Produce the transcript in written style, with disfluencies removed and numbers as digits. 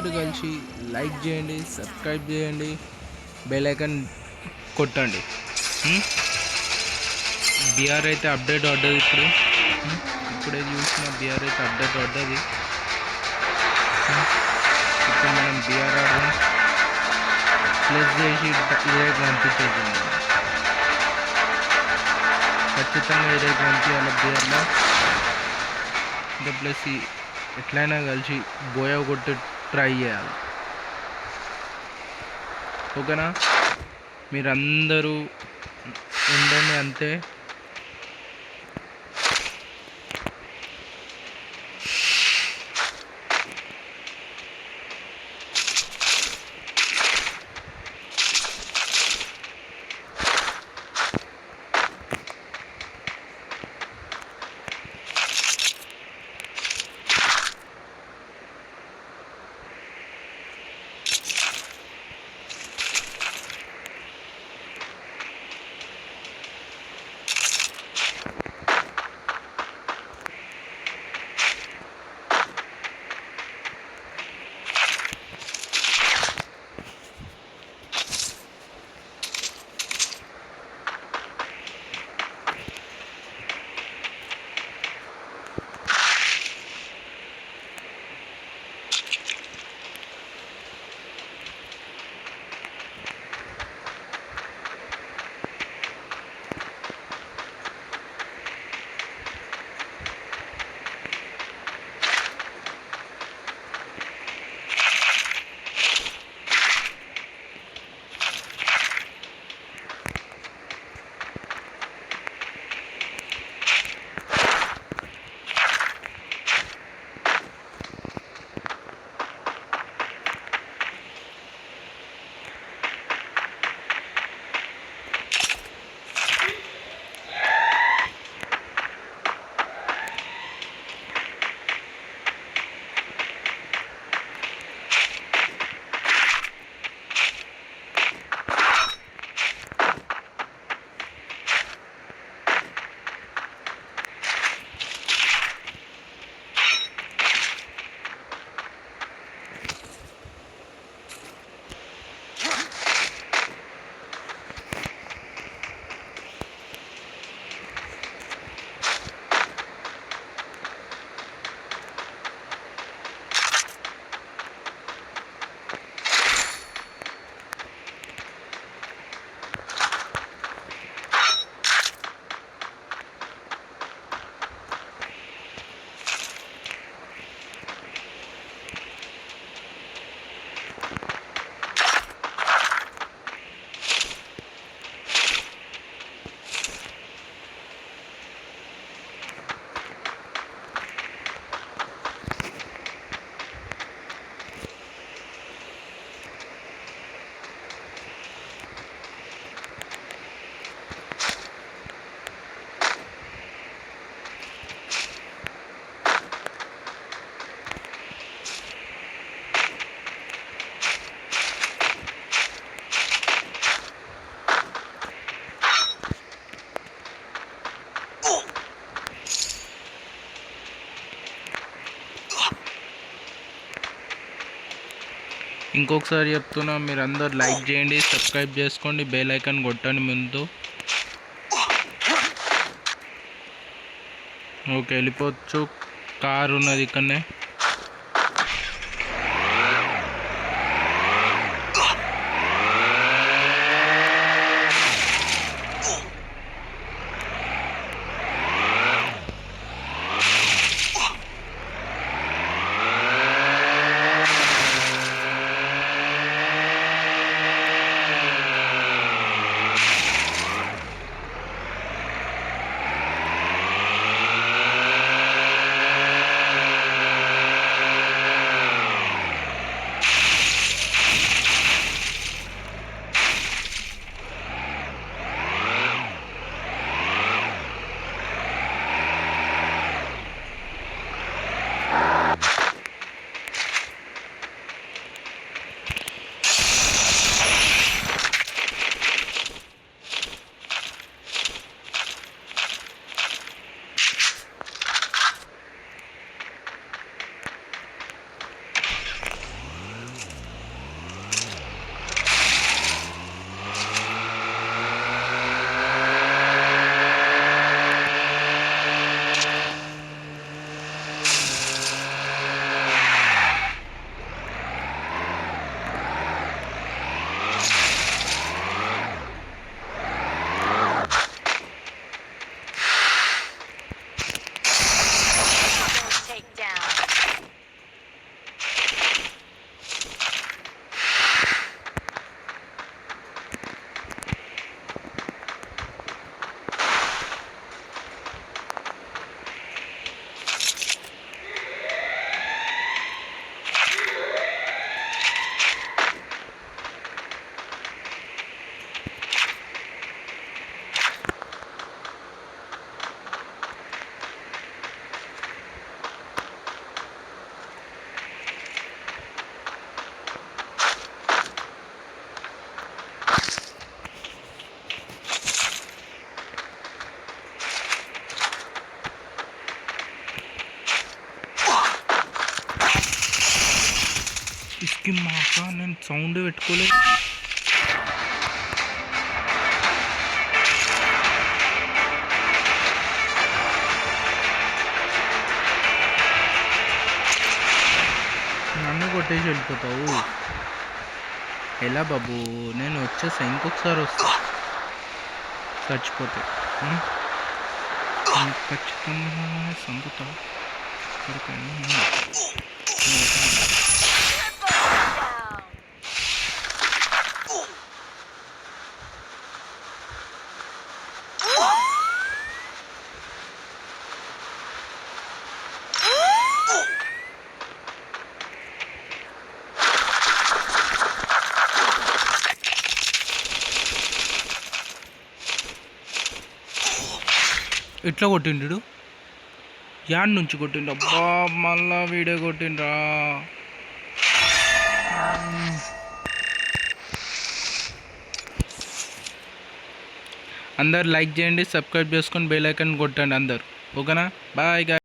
అందరూ కలిసి లైక్ చేయండి, సబ్స్క్రైబ్ చేయండి, బెల్ ఐకాన్ కొట్టండి. బీఆర్ అయితే అప్డేట్ పడ్డది ఇప్పుడు. ఇప్పుడే చూసిన బీఆర్ అయితే అప్డేట్ పడ్డది. ఇప్పుడు మనం బీఆర్ ఆడదాం. ప్లస్ చేసి ఇదే పంపించేద్దాం. ఖచ్చితంగా ఇదే పంపించాలి బీఆర్లో. ఇంకా ప్లస్ ఎట్లయినా కలిసి బోయ కొట్టి ట్రై చేయాలి. ఓకేనా? మీరందరూ ఉండండి అంతే. ఇంకొకసారి చెప్తున్నా, మీరు అందరు లైక్ చేయండి, సబ్స్క్రైబ్ చేసుకోండి, బెల్ ఐకాన్ కొట్టండి ముందు. ఓకే, వెళ్ళిపోవచ్చు. కారు ఉన్నది ఇక్కడనే. నేను సౌండ్ పెట్టుకోలేదు. నన్ను కొట్టేసి వెళ్ళిపోతావు ఎలా బాబు? నేను వచ్చేసా, ఇంకొకసారి వస్తా చచ్చిపోతే. ఖచ్చితంగా సంపుతా. ఎట్లా కొట్టిండు? యాడ్ నుంచి కొట్టిండు. అబ్బా మళ్ళా వీడియో కొట్టిండ్రా. అందరు లైక్ చేయండి, సబ్స్క్రైబ్ చేసుకొని బెల్ ఐకాన్ కొట్టండి అందరు. ఓకేనా? బాయ్.